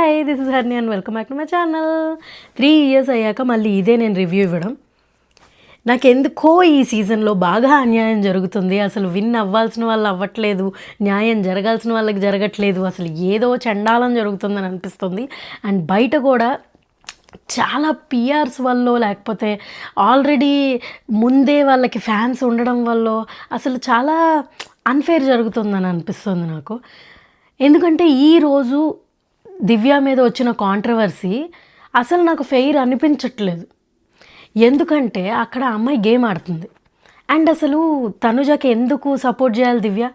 Hi, this is Harini and welcome back to my channel. 3 years అయ్యాక మళ్ళీ ఇదే నేను రివ్యూ ఇవ్వడం. నాకెందుకో ఈ సీజన్లో బాగా అన్యాయం జరుగుతుంది. అసలు విన్ అవ్వాల్సిన వాళ్ళు అవ్వట్లేదు, న్యాయం జరగాల్సిన వాళ్ళకి జరగట్లేదు, అసలు ఏదో చండాలం జరుగుతుందని అనిపిస్తుంది. అండ్ బయట కూడా చాలా పిఆర్స్ వల్ల లేకపోతే ఆల్రెడీ ముందే వాళ్ళకి ఫ్యాన్స్ ఉండడం వల్ల అసలు చాలా అన్ఫేర్ జరుగుతుందని అనిపిస్తుంది నాకు. ఎందుకంటే ఈరోజు దివ్య మీద వచ్చిన కాంట్రవర్సీ అసలు నాకు ఫెయిర్ అనిపించట్లేదు. ఎందుకంటే అక్కడ అమ్మాయి గేమ్ ఆడుతుంది అండ్ అసలు తనుజకి ఎందుకు సపోర్ట్ చేయాలి దివ్య?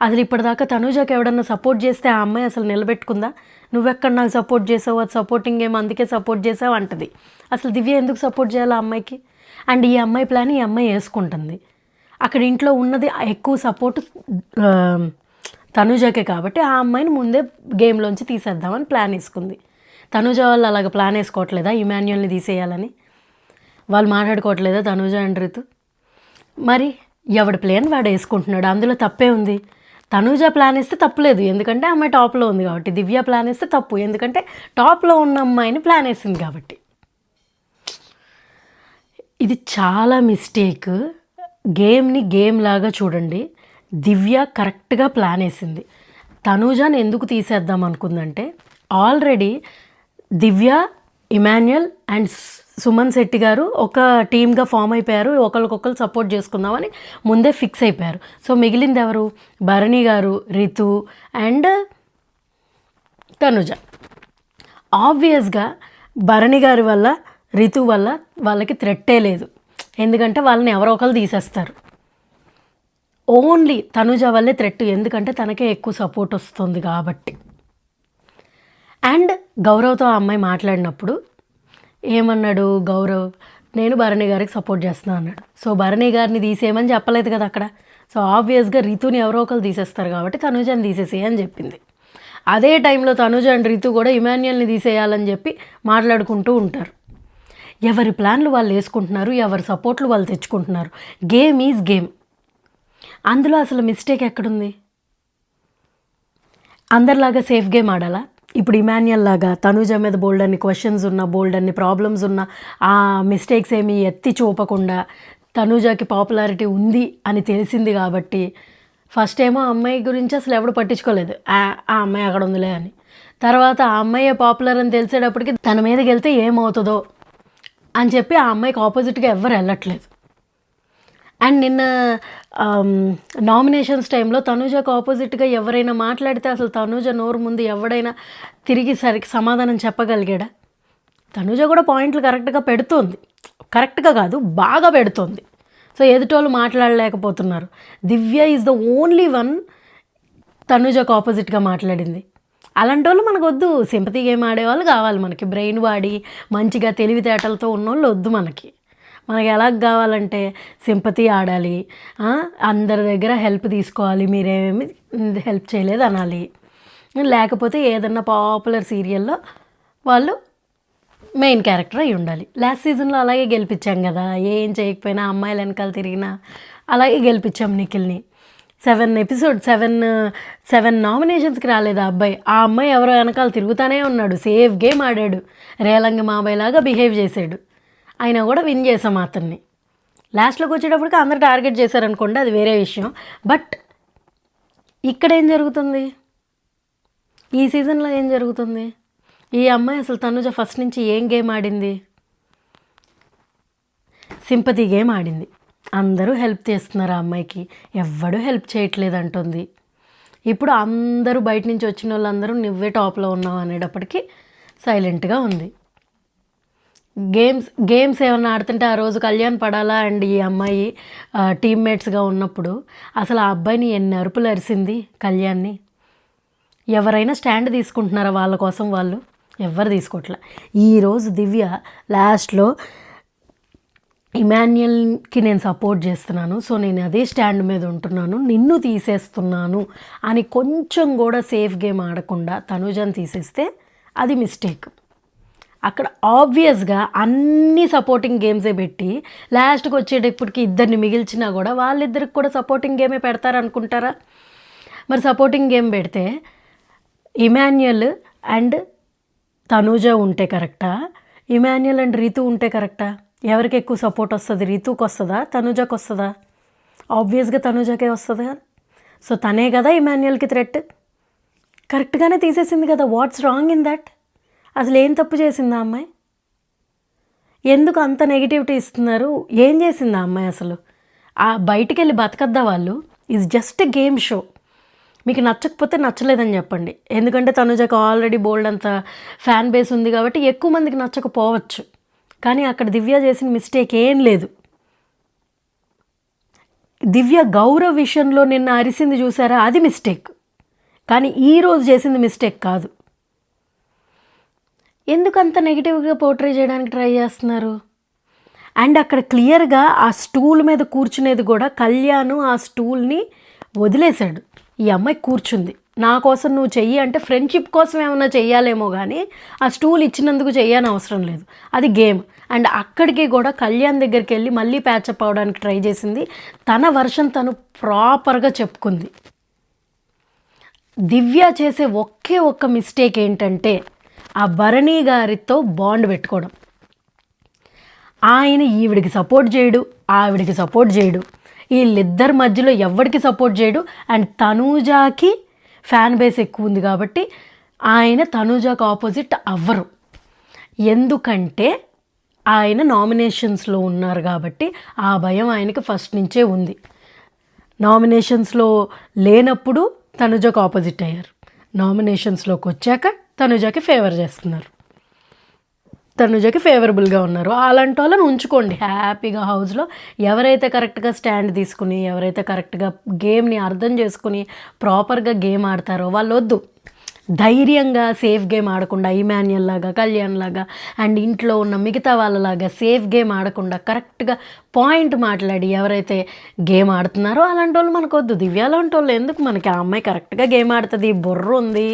అసలు ఇప్పటిదాకా తనుజకి ఎవడన్నా సపోర్ట్ చేస్తే ఆ అమ్మాయి అసలు నిలబెట్టుకుందా? నువ్వెక్కడ నాకు సపోర్ట్ చేసావు, అది సపోర్టింగ్ గేమ్ అందుకే సపోర్ట్ చేసావు అంటది. అసలు దివ్య ఎందుకు సపోర్ట్ చేయాలి ఆ అమ్మాయికి? అండ్ ఈ అమ్మాయి ప్లాన్ ఈ అమ్మాయి వేసుకుంటుంది. అక్కడ ఇంట్లో ఉన్నది ఎక్కువ సపోర్ట్ తనుజకే కాబట్టి ఆ అమ్మాయిని ముందే గేమ్లోంచి తీసేద్దామని ప్లాన్ వేసుకుంది. తనుజ వాళ్ళు అలాగ ప్లాన్ వేసుకోవట్లేదా ఇమాన్యుయల్ని తీసేయాలని? వాళ్ళు మాట్లాడుకోవట్లేదా తనుజ అండ్ రితు? మరి ఎవడి ప్లాన్ వాడు వేసుకుంటున్నాడు, అందులో తప్పే ఉంది. తనుజ ప్లాన్ వేస్తే తప్పులేదు, ఎందుకంటే అమ్మాయి టాప్లో ఉంది కాబట్టి. దివ్య ప్లాన్ వేస్తే తప్పు, ఎందుకంటే టాప్లో ఉన్న అమ్మాయిని ప్లాన్ వేసింది కాబట్టి. ఇది చాలా మిస్టేక్. గేమ్ని గేమ్ లాగా చూడండి. దివ్య కరెక్ట్గా ప్లాన్ వేసింది. తనుజాని ఎందుకు తీసేద్దాం అనుకుందంటే already Divya, Emmanuel and Suman Shetty గారు ఒక టీమ్గా ఫామ్ అయిపోయారు. ఒకరికొకరు సపోర్ట్ చేసుకుందామని ముందే ఫిక్స్ అయిపోయారు. సో మిగిలింది ఎవరు? భరణి గారు, రితు అండ్ తనుజ. ఆబ్వియస్గా భరణి గారి వల్ల, రితు వల్ల వాళ్ళకి థ్రెట్టే లేదు, ఎందుకంటే వాళ్ళని ఎవరో ఒకరు తీసేస్తారు. ఓన్లీ తనుజ వల్లే థ్రెట్, ఎందుకంటే తనకే ఎక్కువ సపోర్ట్ వస్తుంది కాబట్టి. అండ్ గౌరవ్తో ఆ అమ్మాయి మాట్లాడినప్పుడు ఏమన్నాడు గౌరవ్? నేను భరణి గారికి సపోర్ట్ చేస్తున్నా అన్నాడు. సో భరణి గారిని తీసేయమని చెప్పలేదు కదా అక్కడ. సో ఆబ్వియస్గా రితుని ఎవరో ఒకరు తీసేస్తారు కాబట్టి తనుజని తీసేసేయి అని చెప్పింది. అదే టైంలో తనుజ అండ్ రితు కూడా ఇమాన్యుయల్ని తీసేయాలని చెప్పి మాట్లాడుకుంటూ ఉంటారు. ఎవరి ప్లాన్లు వాళ్ళు వేసుకుంటున్నారు, ఎవరి సపోర్ట్లు వాళ్ళు తెచ్చుకుంటున్నారు. Game is game. అందులో అసలు మిస్టేక్ ఎక్కడుంది? అందరిలాగా సేఫ్ గేమ్ ఆడాలా? ఇప్పుడు ఇమాన్యుయల్ లాగా తనుజ మీద బోల్డ్ అన్ని క్వశ్చన్స్ ఉన్నా, బోల్డ్ అన్ని ప్రాబ్లమ్స్ ఉన్నా ఆ మిస్టేక్స్ ఏమీ ఎత్తి చూపకుండా తనుజకి పాపులారిటీ ఉంది అని తెలిసింది కాబట్టి ఫస్ట్ ఏమో అమ్మాయి గురించి అసలు ఎవడు పట్టించుకోలేదు, ఆ అమ్మాయి అక్కడ ఉందిలే అని. తర్వాత ఆ అమ్మాయి పాపులర్ అని తెలిసేటప్పటికి తన మీదకి వెళ్తే ఏమవుతుందో అని చెప్పి ఆ అమ్మాయికి ఆపోజిట్గా ఎవ్వరు వెళ్ళట్లేదు. అండ్ నిన్న నామినేషన్స్ టైంలో తనుజకు ఆపోజిట్గా ఎవరైనా మాట్లాడితే అసలు తనుజ నోరు ముందు ఎవడైనా తిరిగి సమాధానం చెప్పగలిగాడా? తనుజ కూడా పాయింట్లు కరెక్ట్గా పెడుతోంది, కరెక్ట్గా కాదు బాగా పెడుతోంది. సో ఎదుటోళ్ళు మాట్లాడలేకపోతున్నారు. Divya is the only one తనుజకు ఆపోజిట్గా మాట్లాడింది. అలాంటి వాళ్ళు మనకు వద్దు. సింపతి గేమ్ ఆడేవాళ్ళు కావాలి మనకి. బ్రెయిన్ వాడి మంచిగా తెలివితేటలతో ఉన్నోళ్ళు వద్దు మనకి. మనకి ఎలా కావాలంటే సింపతి ఆడాలి, అందరి దగ్గర హెల్ప్ తీసుకోవాలి, మీరేమేమి హెల్ప్ చేయలేదు అనాలి. లేకపోతే ఏదన్నా పాపులర్ సీరియల్లో వాళ్ళు మెయిన్ క్యారెక్టర్ అయి ఉండాలి. లాస్ట్ సీజన్లో అలాగే గెలిపించాం కదా, ఏం చేయకపోయినా అమ్మాయిలు వెనకాల తిరిగినా అలాగే గెలిపించాం నిఖిల్ని. 7 నామినేషన్స్కి రాలేదు ఆ అబ్బాయి. ఆ అమ్మాయి ఎవరో వెనకాల తిరుగుతూనే ఉన్నాడు, సేఫ్ గేమ్ ఆడాడు, రేలంగి మాబాయ్ లాగా బిహేవ్ చేశాడు. అయినా కూడా విన్ చేసాం అతన్ని. లాస్ట్లోకి వచ్చేటప్పటికి అందరు టార్గెట్ చేశారనుకోండి, అది వేరే విషయం. బట్ ఇక్కడ ఏం జరుగుతుంది? ఈ సీజన్లో ఏం జరుగుతుంది? ఈ అమ్మాయి అసలు తనుజ ఫస్ట్ నుంచి ఏం గేమ్ ఆడింది? సింపతి గేమ్ ఆడింది. అందరూ హెల్ప్ చేస్తున్నారు ఆ అమ్మాయికి, ఎవ్వడూ హెల్ప్ చేయట్లేదు అంటుంది. ఇప్పుడు అందరూ బయట నుంచి వచ్చిన వాళ్ళందరూ నువ్వే టాప్లో ఉన్నావు అనేటప్పటికీ సైలెంట్గా ఉంది. గేమ్స్ ఏమన్నా ఆడుతుంటే ఆ రోజు కళ్యాణ్ పడాలా అండ్ ఈ అమ్మాయి టీమ్మేట్స్గా ఉన్నప్పుడు అసలు ఆ అబ్బాయిని ఎన్ని అరుపులు అరిసింది కళ్యాణ్ని. ఎవరైనా స్టాండ్ తీసుకుంటున్నారా వాళ్ళ కోసం? వాళ్ళు ఎవ్వరు తీసుకోవట్లే. ఈరోజు దివ్య లాస్ట్లో ఇమాన్యుయల్కి నేను సపోర్ట్ చేస్తున్నాను, సో నేను అదే స్టాండ్ మీద ఉంటున్నాను, నిన్ను తీసేస్తున్నాను అని కొంచెం కూడా సేఫ్ గేమ్ ఆడకుండా తనుజని తీసేస్తే అది మిస్టేక్. అక్కడ ఆబ్వియస్గా అన్ని సపోర్టింగ్ గేమ్సే పెట్టి లాస్ట్కి వచ్చేటప్పటికి ఇద్దరిని మిగిల్చినా కూడా వాళ్ళిద్దరికి కూడా సపోర్టింగ్ గేమే పెడతారనుకుంటారా? మరి సపోర్టింగ్ గేమ్ పెడితే ఇమాన్యుయల్ అండ్ తనూజ ఉంటే కరెక్టా, ఇమాన్యుయల్ అండ్ రీతు ఉంటే కరెక్టా? ఎవరికి ఎక్కువ సపోర్ట్ వస్తుంది? రీతుకి వస్తుందా, తనూజకి వస్తుందా? ఆబ్వియస్గా తనూజకే వస్తుంది కదా. సో తనే కదా ఇమాన్యుయల్కి థ్రెట్. కరెక్ట్గానే తీసేసింది కదా. What's wrong in that? అసలు ఏం తప్పు చేసింది ఆ అమ్మాయి? ఎందుకు అంత నెగిటివిటీ ఇస్తున్నారు? ఏం చేసింది ఆ అమ్మాయి అసలు? ఆ బయటికి వెళ్ళి బతకద్దా వాళ్ళు? Is just game show. మీకు నచ్చకపోతే నచ్చలేదని చెప్పండి. ఎందుకంటే తనుజకు ఆల్రెడీ బోల్డ్ అంత ఫ్యాన్ బేస్ ఉంది కాబట్టి ఎక్కువ మందికి నచ్చకపోవచ్చు. కానీ అక్కడ దివ్య చేసిన మిస్టేక్ ఏం లేదు. దివ్య గౌరవ్ విషయంలో నిన్న అరిసింది చూసారా, అది మిస్టేక్. కానీ ఈరోజు చేసింది మిస్టేక్ కాదు. ఎందుకు అంత నెగిటివ్గా పోర్ట్రే చేయడానికి ట్రై చేస్తున్నారు? అండ్ అక్కడ క్లియర్గా ఆ స్టూల్ మీద కూర్చునేది కూడా కళ్యాణ్ ఆ స్టూల్ని వదిలేశాడు. ఈ అమ్మాయి కూర్చుంది, నా కోసం నువ్వు చెయ్యి అంటే ఫ్రెండ్షిప్ కోసం ఏమన్నా చెయ్యాలేమో కానీ ఆ స్టూల్ ఇచ్చినందుకు చెయ్యని అవసరం లేదు. అది గేమ్. అండ్ అక్కడికి కూడా కళ్యాణ్ దగ్గరికి వెళ్ళి మళ్ళీ ప్యాచప్ అవడానికి ట్రై చేసింది. తన వర్షన్ తను ప్రాపర్గా చెప్పుకుంది. దివ్య చేసే ఒకే ఒక్క మిస్టేక్ ఏంటంటే ఆ భరణి గారితో బాండ్ పెట్టుకోవడం. ఆయన ఈవిడికి సపోర్ట్ చేయడు, ఆవిడికి సపోర్ట్ చేయడు, వీళ్ళిద్దరి మధ్యలో ఎవరికి సపోర్ట్ చేయడు. అండ్ తనూజాకి ఫ్యాన్ బేస్ ఎక్కువ ఉంది కాబట్టి ఆయన తనూజాకి ఆపోజిట్ అవ్వరు. ఎందుకంటే ఆయన నామినేషన్స్లో ఉన్నారు కాబట్టి ఆ భయం ఆయనకి ఫస్ట్ నుంచే ఉంది. నామినేషన్స్లో లేనప్పుడు తనూజాకి ఆపోజిట్ అయ్యారు, నామినేషన్స్లోకి వచ్చాక తనూజాకి ఫేవర్ చేస్తున్నారు, తనుజకి ఫేవరబుల్గా ఉన్నారు. అలాంటి వాళ్ళని ఉంచుకోండి హ్యాపీగా హౌస్లో. ఎవరైతే కరెక్ట్గా స్టాండ్ తీసుకుని, ఎవరైతే కరెక్ట్గా గేమ్ని అర్థం చేసుకుని ప్రాపర్గా గేమ్ ఆడతారో వాళ్ళు వద్దు. ధైర్యంగా సేఫ్ గేమ్ ఆడకుండా ఇమాన్యుయల్ లాగా, కళ్యాణ్ లాగా అండ్ ఇంట్లో ఉన్న మిగతా వాళ్ళలాగా సేఫ్ గేమ్ ఆడకుండా కరెక్ట్గా పాయింట్ మాట్లాడి ఎవరైతే గేమ్ ఆడుతున్నారో అలాంటి వాళ్ళు మనకు వద్దు. దివ్య లాంటి వాళ్ళు ఎందుకు మనకి? ఆ అమ్మాయి కరెక్ట్గా గేమ్ ఆడుతుంది, బుర్ర ఉంది,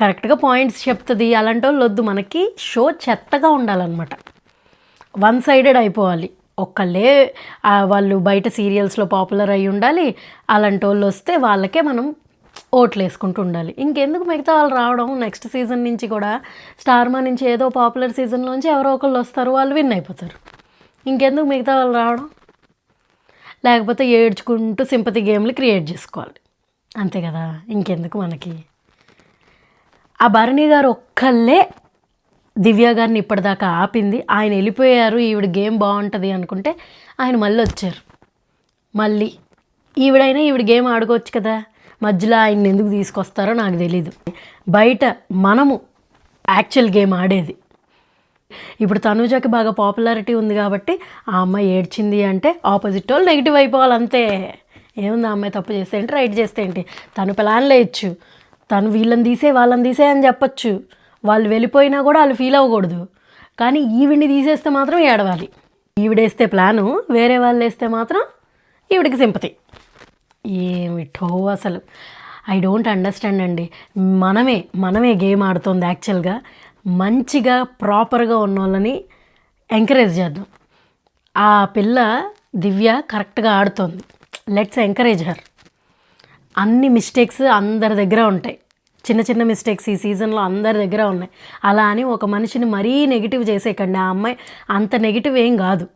కరెక్ట్గా పాయింట్స్ చెప్తుంది. అలాంటి వాళ్ళు వద్దు మనకి. షో చెత్తగా ఉండాలన్నమాట, వన్ సైడెడ్ అయిపోవాలి. ఒక్కళ్ళే వాళ్ళు బయట సీరియల్స్లో పాపులర్ అయి ఉండాలి. అలాంటి వాళ్ళు వస్తే వాళ్ళకే మనం ఓట్లు వేసుకుంటూ ఉండాలి. ఇంకెందుకు మిగతా వాళ్ళు రావడం? నెక్స్ట్ సీజన్ నుంచి కూడా స్టార్మా నుంచి ఏదో పాపులర్ సీజన్లోంచి ఎవరో ఒకళ్ళు వస్తారు, వాళ్ళు విన్ అయిపోతారు. ఇంకెందుకు మిగతా వాళ్ళు రావడం? లేకపోతే ఏడ్చుకుంటూ సింపతి గేమ్లు క్రియేట్ చేసుకోవాలి, అంతే కదా. ఇంకెందుకు మనకి? ఆ భరణి గారు ఒక్కళ్ళే దివ్య గారిని ఇప్పటిదాకా ఆపింది. ఆయన వెళ్ళిపోయారు, ఈవిడ గేమ్ బాగుంటుంది అనుకుంటే ఆయన మళ్ళీ వచ్చారు. మళ్ళీ ఈవిడైనా ఈవిడ గేమ్ ఆడుకోవచ్చు కదా, మధ్యలో ఆయన్ని ఎందుకు తీసుకొస్తారో నాకు తెలీదు. బయట మనము యాక్చువల్ గేమ్ ఆడేది. ఇప్పుడు తనూజకి బాగా పాపులారిటీ ఉంది కాబట్టి ఆ అమ్మాయి ఏడ్చింది అంటే ఆపోజిట్ వాళ్ళు నెగిటివ్ అయిపోవాలంతే. ఏముంది, ఆ అమ్మాయి తప్పు చేస్తే ఏంటి, రైట్ చేస్తే ఏంటి? తను ప్లాన్లో ఇచ్చు, తను వీళ్ళని తీసే వాళ్ళని తీసే అని చెప్పచ్చు. వాళ్ళు వెళ్ళిపోయినా కూడా వాళ్ళు ఫీల్ అవ్వకూడదు. కానీ ఈవిడిని తీసేస్తే మాత్రం ఏడవాలి. ఈవిడేస్తే ప్లాను, వేరే వాళ్ళు వేస్తే మాత్రం ఈవిడికి సింపతి. ఏమిటో అసలు ఐ డోంట్ అండర్స్టాండ్ అండి. మనమే గేమ్ ఆడుతుంది. యాక్చువల్గా మంచిగా ప్రాపర్గా ఉన్న వాళ్ళని ఎంకరేజ్ చేద్దాం. ఆ పిల్ల దివ్య కరెక్ట్గా ఆడుతుంది, లెట్స్ ఎంకరేజ్ హర్. అన్ని మిస్టేక్స్ అందరి దగ్గర ఉంటాయి, చిన్న చిన్న మిస్టేక్స్ ఈ సీజన్లో అందరి దగ్గర ఉన్నాయి. అలా అని ఒక మనిషిని మరీ నెగిటివ్ చేసేయకండి. ఆ అమ్మాయి అంత నెగిటివ్ ఏం కాదు.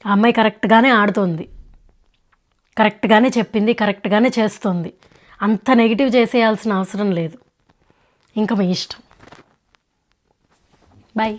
ఆ అమ్మాయి కరెక్ట్గానే ఆడుతుంది, కరెక్ట్గానే చెప్పింది, కరెక్ట్గానే చేస్తుంది. అంత నెగిటివ్ చేసేయాల్సిన అవసరం లేదు. ఇంకా మీ ఇష్టం. బాయ్.